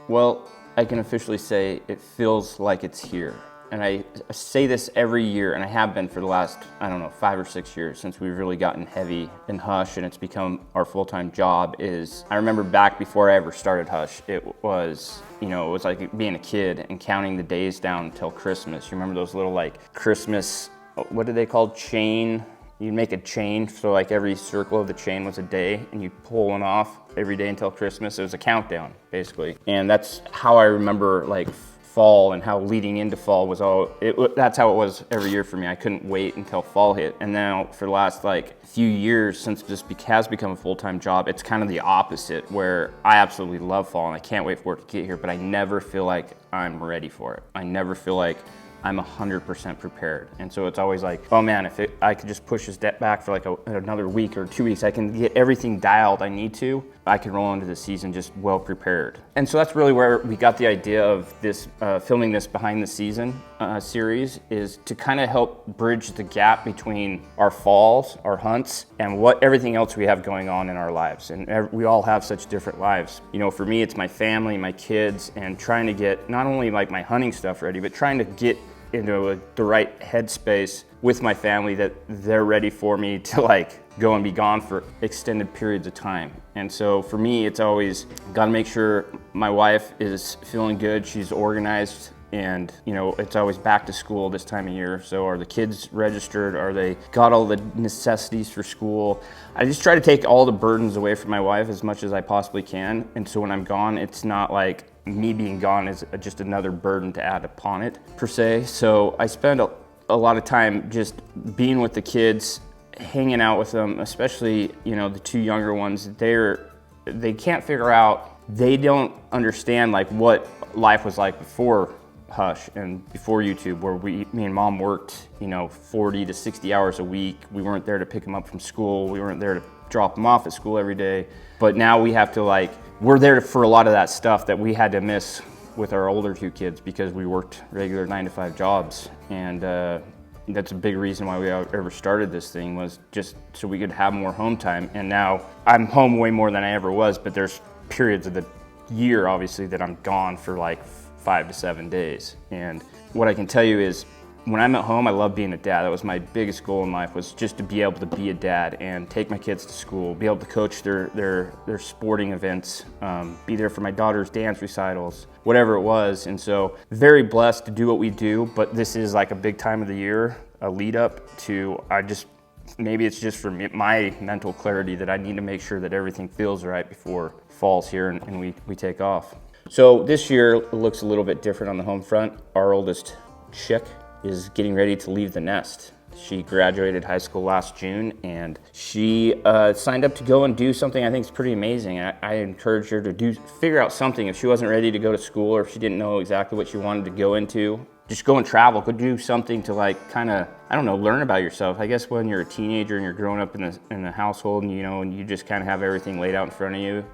Well, I can officially say it feels like it's here. And I say this every year, and I have been for the last, I don't know, 5 or 6 years since we've really gotten heavy in Hush and it's become our full-time job. I remember back before I ever started Hush, it was like being a kid and counting the days down until Christmas. You remember those little like Christmas, what did they call, chain? You'd make a chain, so like every circle of the chain was a day, and you pull one off every day until Christmas. It was a countdown, basically. And that's how I remember like fall and how leading into fall was that's how it was every year for me. I couldn't wait until fall hit. And now for the last like few years, since this has become a full-time job, it's kind of the opposite, where I absolutely love fall and I can't wait for it to get here, but I never feel like I'm ready for it. I never feel like I'm 100% prepared. And so it's always like, oh man, if I could just push this back for like another week or 2 weeks, I can get everything dialed I need to. I can roll into the season just well prepared. And so that's really where we got the idea of this, filming this behind the season series, is to kind of help bridge the gap between our falls, our hunts, and everything else we have going on in our lives. And we all have such different lives. You know, for me, it's my family, my kids, and trying to get not only like my hunting stuff ready, but trying to get into the right headspace with my family that they're ready for me to like go and be gone for extended periods of time. And so for me, it's always got to make sure my wife is feeling good, she's organized, and you know, it's always back to school this time of year. So are the kids registered? Are they got all the necessities for school? I just try to take all the burdens away from my wife as much as I possibly can. And so when I'm gone, it's not like me being gone is just another burden to add upon it per se. So I spend a lot of time just being with the kids, hanging out with them, especially, you know, the two younger ones. They can't figure out, they don't understand like what life was like before Hush and before YouTube, where me and mom worked, you know, 40 to 60 hours a week. We weren't there to pick them up from school. We weren't there to drop them off at school every day. But now we have to we're there for a lot of that stuff that we had to miss with our older two kids because we worked regular 9-to-5 jobs. And that's a big reason why we ever started this thing, was just so we could have more home time. And now I'm home way more than I ever was, but there's periods of the year, obviously, that I'm gone for like 5 to 7 days. And what I can tell you is, when I'm at home, I love being a dad. That was my biggest goal in life, was just to be able to be a dad and take my kids to school, be able to coach their sporting events, be there for my daughter's dance recitals, whatever it was. And so very blessed to do what we do, but this is like a big time of the year, a lead up to, maybe it's just for me, my mental clarity, that I need to make sure that everything feels right before fall's here and we take off. So this year looks a little bit different on the home front. Our oldest chick is getting ready to leave the nest. She graduated high school last June, and she signed up to go and do something I think is pretty amazing. I encouraged her to figure out something. If she wasn't ready to go to school, or if she didn't know exactly what she wanted to go into, just go and travel, go do something to like kind of, I don't know, learn about yourself. I guess when you're a teenager and you're growing up in the household, and you just kind of have everything laid out in front of you,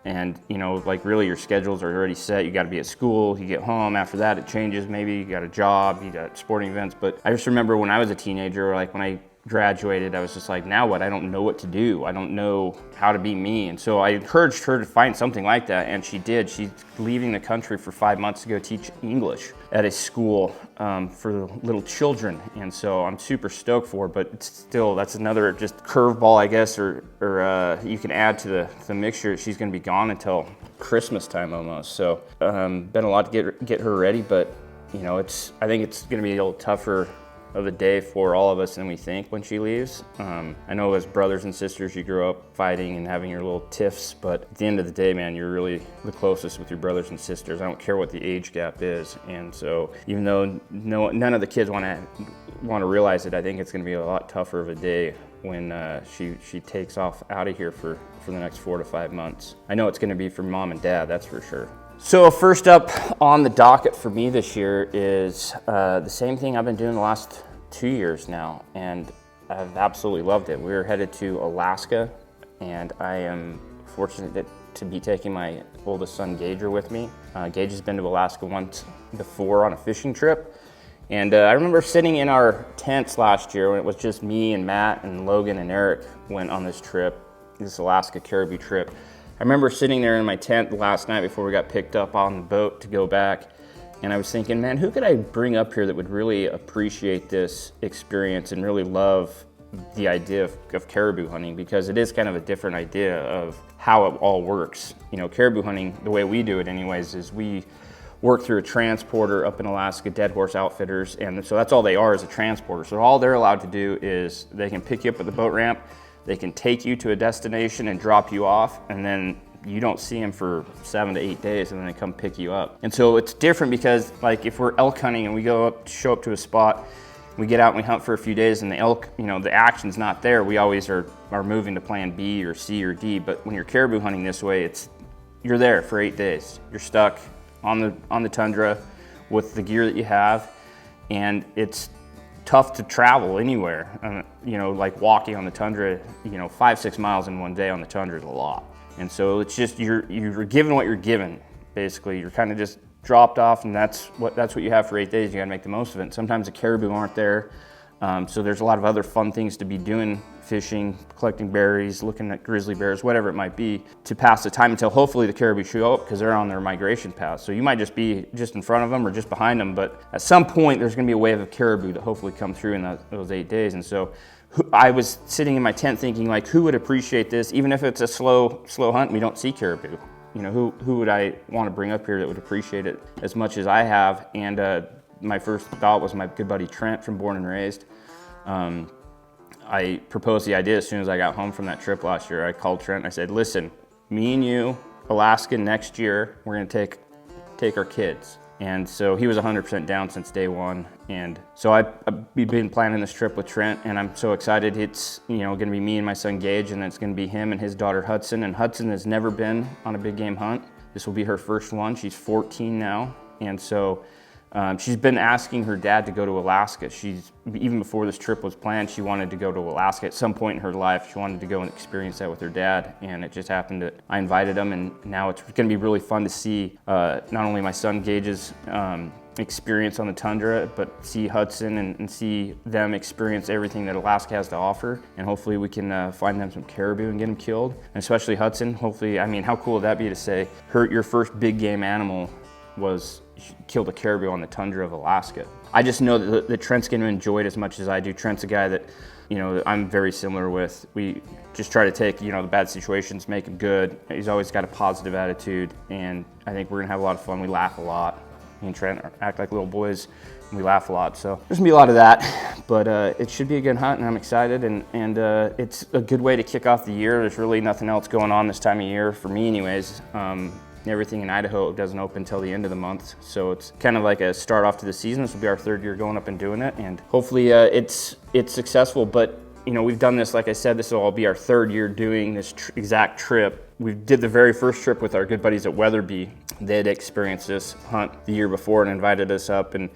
and you know, like really your schedules are already set. You got to be at school, you get home, after that it changes, maybe you got a job, you got sporting events. But I just remember when I was a teenager, like when I graduated, I was just like, now what? I don't know what to do. I don't know how to be me. And so I encouraged her to find something like that, and she did. She's leaving the country for 5 months to go teach English at a school for little children. And so I'm super stoked for her, but it's still, that's another just curveball, I guess, or you can add to the mixture. She's gonna be gone until Christmas time almost. So been a lot to get her ready, but you know, I think it's gonna be a little tougher of a day for all of us than we think when she leaves. I know as brothers and sisters, you grow up fighting and having your little tiffs, but at the end of the day, man, you're really the closest with your brothers and sisters. I don't care what the age gap is. And so even though none of the kids want to realize it, I think it's gonna be a lot tougher of a day when she takes off out of here for the next 4 to 5 months. I know it's gonna be for mom and dad, that's for sure. So first up on the docket for me this year is the same thing I've been doing the last 2 years now, and I've absolutely loved it. We're headed to Alaska, and I am fortunate to be taking my oldest son, Gager, with me. Gage has been to Alaska once before on a fishing trip, and I remember sitting in our tents last year when it was just me and Matt and Logan and Eric went on this trip, this Alaska caribou trip. I I remember sitting there in my tent last night before we got picked up on the boat to go back, and I was thinking, man, who could I bring up here that would really appreciate this experience and really love the idea of caribou hunting, because it is kind of a different idea of how it all works. You know, caribou hunting, the way we do it anyways, is we work through a transporter up in Alaska, Dead Horse Outfitters, and so that's all they are, is a transporter. So all they're allowed to do is they can pick you up at the boat ramp, they can take you to a destination and drop you off, and then you don't see them for 7 to 8 days, and then they come pick you up. And so it's different because, like, if we're elk hunting and we show up to a spot, we get out and we hunt for a few days and the elk, you know, the action's not there, we always are moving to plan B or C or D. But when you're caribou hunting this way, you're there for 8 days. You're stuck on the tundra with the gear that you have, and it's tough to travel anywhere. You know, like walking on the tundra, you know, 5-6 miles in one day on the tundra is a lot. And so it's just, you're given what you're given, basically. You're kind of just dropped off, and that's what you have for 8 days. You gotta make the most of it. And sometimes the caribou aren't there, so there's a lot of other fun things to be doing: fishing, collecting berries, looking at grizzly bears, whatever it might be, to pass the time until hopefully the caribou show up, because they're on their migration path. So you might just be just in front of them or just behind them, but at some point there's gonna be a wave of caribou to hopefully come through in those 8 days. And so I was sitting in my tent thinking, like, who would appreciate this? Even if it's a slow hunt and we don't see caribou, you know, who would I want to bring up here that would appreciate it as much as I have? And my first thought was my good buddy Trent from Born and Raised. I proposed the idea as soon as I got home from that trip last year. I called Trent and I said, listen, me and you, Alaska next year, we're gonna take our kids. And so he was 100% down since day one. And so we've been planning this trip with Trent, and I'm so excited. It's, you know, gonna be me and my son Gage, and then it's gonna be him and his daughter Hudson. And Hudson has never been on a big game hunt. This will be her first one. She's 14 now. And so she's been asking her dad to go to Alaska. Even before this trip was planned, she wanted to go to Alaska at some point in her life. She wanted to go and experience that with her dad, and it just happened that I invited them, and now it's gonna be really fun to see not only my son Gage's experience on the tundra, but see Hudson and see them experience everything that Alaska has to offer. And hopefully we can find them some caribou and get them killed. And especially Hudson, hopefully, I mean, how cool would that be to say, your first big game animal was killed a caribou on the tundra of Alaska. I just know that Trent's gonna enjoy it as much as I do. Trent's a guy that, you know, I'm very similar with. We just try to take, you know, the bad situations, make them good. He's always got a positive attitude, and I think we're gonna have a lot of fun. We laugh a lot. Me and Trent act like little boys, and we laugh a lot. So there's gonna be a lot of that, but it should be a good hunt, and I'm excited, and it's a good way to kick off the year. There's really nothing else going on this time of year, for me anyways. Everything in Idaho doesn't open until the end of the month, so it's kind of like a start off to the season. This will be our 3rd year going up and doing it, and hopefully it's successful. But you know, we've done this, like I said, this will all be our 3rd year doing this exact trip. We did the very first trip with our good buddies at Weatherby. They had experienced this hunt the year before and invited us up, and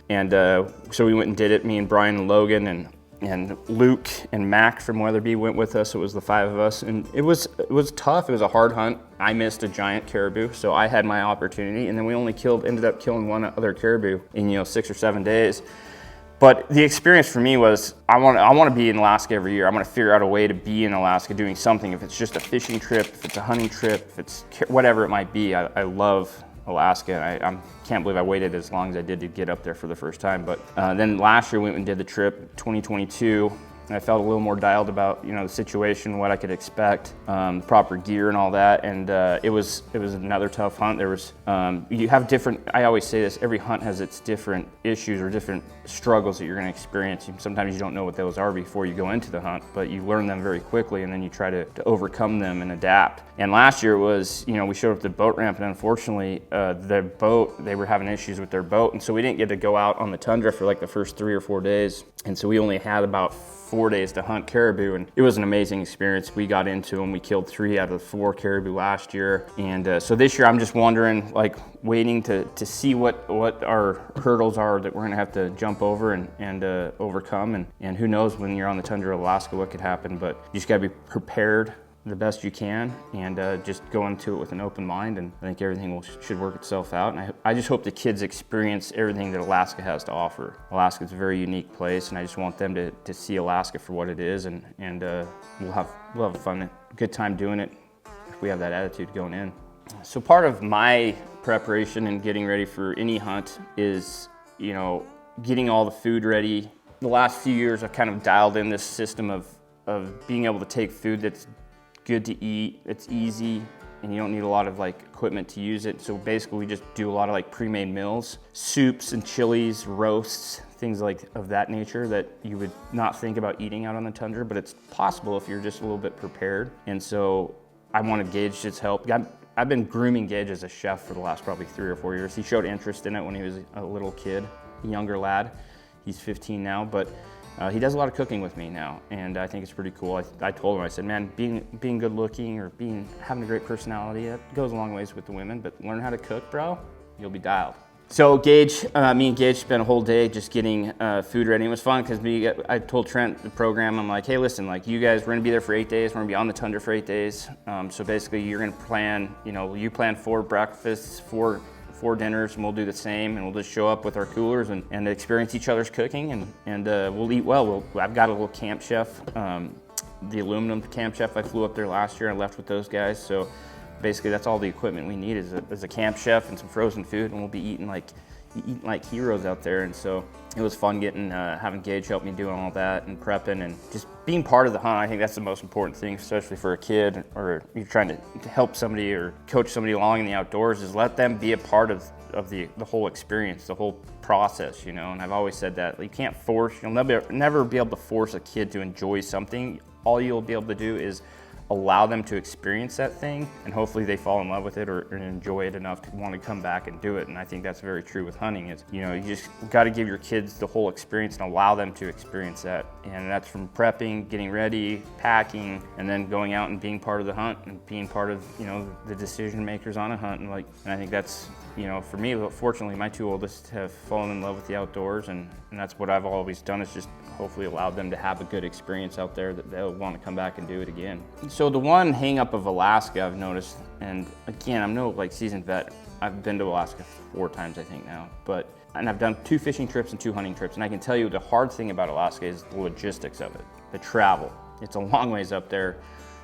so we went and did it. Me and Brian and Logan and Luke and Mac from Weatherby went with us. It was the 5 of us, and it was tough. It was a hard hunt. I missed a giant caribou, so I had my opportunity, and then we only ended up killing one other caribou in, you know, 6 or 7 days. But the experience for me was, I want to be in Alaska every year. I'm going to figure out a way to be in Alaska doing something. If it's just a fishing trip, if it's a hunting trip, if it's whatever it might be. I love Alaska. I can't believe I waited as long as I did to get up there for the first time. But then last year we went and did the trip, 2022. And I felt a little more dialed about, you know, the situation, what I could expect, proper gear and all that. And it was another tough hunt. There was, you have different, I always say this, every hunt has its different issues or different struggles that you're gonna experience. Sometimes you don't know what those are before you go into the hunt, but you learn them very quickly, and then you try to overcome them and adapt. And last year was, you know, we showed up at the boat ramp, and unfortunately, the boat, they were having issues with their boat. And so we didn't get to go out on the tundra for like the first 3 or 4 days. And so we only had about 4 days to hunt caribou, and it was an amazing experience. We got into them. We killed 3 out of the 4 caribou last year. And so this year I'm just wondering, like, waiting to see what our hurdles are that we're gonna have to jump over and overcome. And who knows, when you're on the tundra of Alaska, what could happen. But you just gotta be prepared the best you can, and just go into it with an open mind, and I think everything should work itself out. And I just hope the kids experience everything that Alaska has to offer. Alaska's a very unique place, and I just want them to see Alaska for what it is, and we'll have a good time doing it. if we have that attitude going in. So part of my preparation and getting ready for any hunt is, you know, getting all the food ready. The last few years I've kind of dialed in this system of being able to take food that's good to eat, it's easy, and you don't need a lot of like equipment to use it. So basically we just do a lot of like pre-made meals, soups and chilies, roasts, things like of that nature that you would not think about eating out on the tundra, but it's possible if you're just a little bit prepared. And so I wanted Gage's help. I've been grooming Gage as a chef for the last probably 3 or 4 years. He showed interest in it when he was a little kid, a younger lad. He's 15 now, but he does a lot of cooking with me now, and I think it's pretty cool. I told him, I said, man, being good looking or having a great personality, that goes a long ways with the women, but learn how to cook, bro, you'll be dialed. So Gage, me and Gage spent a whole day just getting food ready. It was fun because I told Trent the program, I'm like, hey, listen, like you guys, we're gonna be there for 8 days. We're gonna be on the tundra for 8 days. So basically you're gonna plan, you know, you plan 4 breakfasts, 4 dinners, and we'll do the same, and we'll just show up with our coolers and experience each other's cooking, and we'll eat well. I've got a little camp chef, the aluminum camp chef. I flew up there last year and left with those guys. So basically that's all the equipment we need is a camp chef and some frozen food, and we'll be eating like heroes out there. And so it was fun having Gage help me doing all that and prepping and just being part of the hunt. I think that's the most important thing, especially for a kid or you're trying to help somebody or coach somebody along in the outdoors, is let them be a part of the whole experience, the whole process, you know. And I've always said that you'll never be able to force a kid to enjoy something. All you'll be able to do is allow them to experience that thing, and hopefully they fall in love with it or enjoy it enough to want to come back and do it. And I think that's very true with hunting, is, you know, you just got to give your kids the whole experience and allow them to experience that. And that's from prepping, getting ready, packing, and then going out and being part of the hunt and being part of, you know, the decision makers on a hunt. And I think that's, you know, for me, fortunately, my 2 oldest have fallen in love with the outdoors, and that's what I've always done, is just hopefully allowed them to have a good experience out there that they'll want to come back and do it again. So the one hang up of Alaska I've noticed, and again, I'm no like seasoned vet. I've been to Alaska 4 times I think now, and I've done 2 fishing trips and 2 hunting trips, and I can tell you the hard thing about Alaska is the logistics of it, the travel. It's a long ways up there.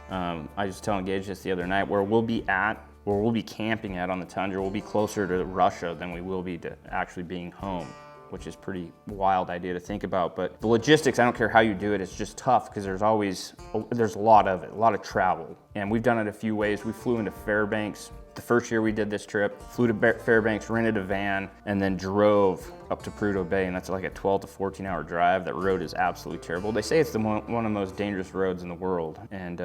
I was telling Gage this the other night, where we'll be camping at on the tundra, we'll be closer to Russia than we will be to actually being home, which is pretty wild idea to think about. But the logistics, I don't care how you do it, it's just tough because there's a lot of it, a lot of travel. And we've done it a few ways. We flew into Fairbanks. The first year we did this trip, flew to Fairbanks, rented a van, and then drove up to Prudhoe Bay, and that's like a 12 to 14 hour drive. That road is absolutely terrible. They say it's one of the most dangerous roads in the world, and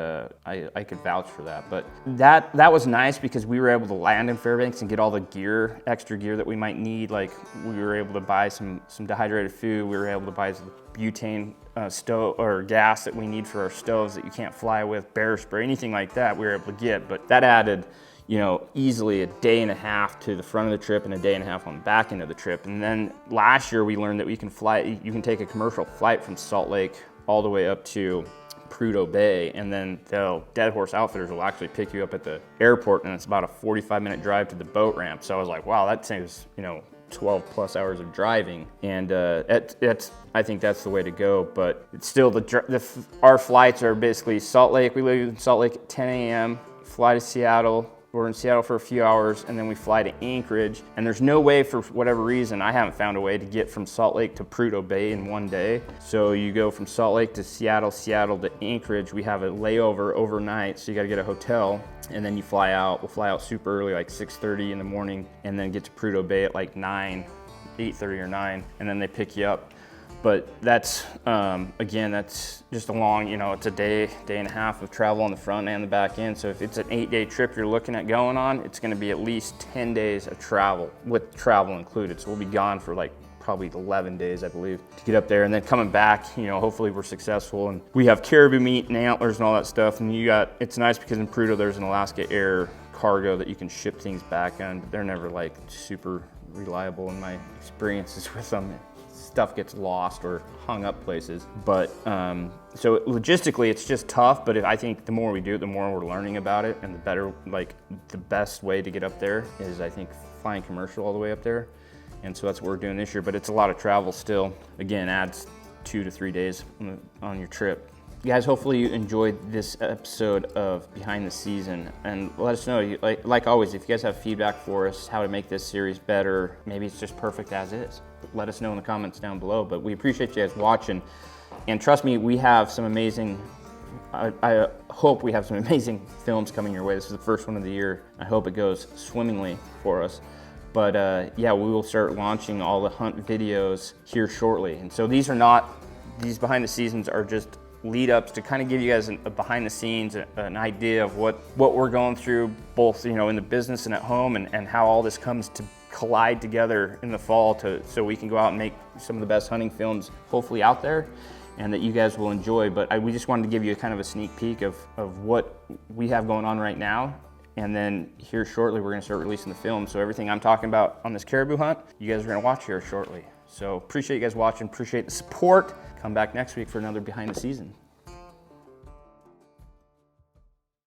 I could vouch for that. But that was nice because we were able to land in Fairbanks and get all the extra gear that we might need. Like we were able to buy some dehydrated food. We were able to buy some butane stove or gas that we need for our stoves that you can't fly with, bear spray, anything like that we were able to get. But that added, you know, easily a day and a half to the front of the trip and a day and a half on the back end of the trip. And then last year we learned that you can take a commercial flight from Salt Lake all the way up to Prudhoe Bay, and then the Dead Horse Outfitters will actually pick you up at the airport, and it's about a 45-minute drive to the boat ramp. So I was like, wow, that saves, you know, 12 plus hours of driving, and I think that's the way to go. But it's still our flights are basically Salt Lake. We leave in Salt Lake at 10 a.m., fly to Seattle. We're in Seattle for a few hours, and then we fly to Anchorage. And there's no way, for whatever reason, I haven't found a way to get from Salt Lake to Prudhoe Bay in one day. So you go from Salt Lake to Seattle, Seattle to Anchorage. We have a layover overnight, so you gotta get a hotel, and then you fly out. We'll fly out super early, like 6:30 in the morning, and then get to Prudhoe Bay at like 8:30 or 9, and then they pick you up. But that's, again, that's just a long, you know, it's a day and a half of travel on the front and the back end. So if it's an 8-day trip you're looking at going on, it's gonna be at least 10 days of travel, with travel included. So we'll be gone for like probably 11 days, I believe, to get up there. And then coming back, you know, hopefully we're successful. And we have caribou meat and antlers and all that stuff. And it's nice because in Prudhoe there's an Alaska Air cargo that you can ship things back on. But they're never like super reliable in my experiences with them. Stuff gets lost or hung up places. But so logistically it's just tough, but I think the more we do it, the more we're learning about it, and the better, like the best way to get up there is, I think, flying commercial all the way up there. And so that's what we're doing this year, but it's a lot of travel still. Again, adds 2 to 3 days on your trip. Guys, hopefully you enjoyed this episode of Behind the Season, and let us know, like always, if you guys have feedback for us, how to make this series better, maybe it's just perfect as is. Let us know in the comments down below, but we appreciate you guys watching, and trust me, we have some amazing, I hope we have some amazing films coming your way. This is the first one of the year. I hope it goes swimmingly for us. But yeah, we will start launching all the hunt videos here shortly. And so these behind the seasons are just lead ups to kind of give you guys a behind the scenes, an idea of what we're going through, both in the business and at home, and how all this comes to collide together in the fall so we can go out and make some of the best hunting films hopefully out there, and that you guys will enjoy. But we just wanted to give you a kind of a sneak peek of what we have going on right now. And then here shortly, we're gonna start releasing the film. So everything I'm talking about on this caribou hunt, you guys are gonna watch here shortly. So appreciate you guys watching, appreciate the support. Come back next week for another Behind the Season.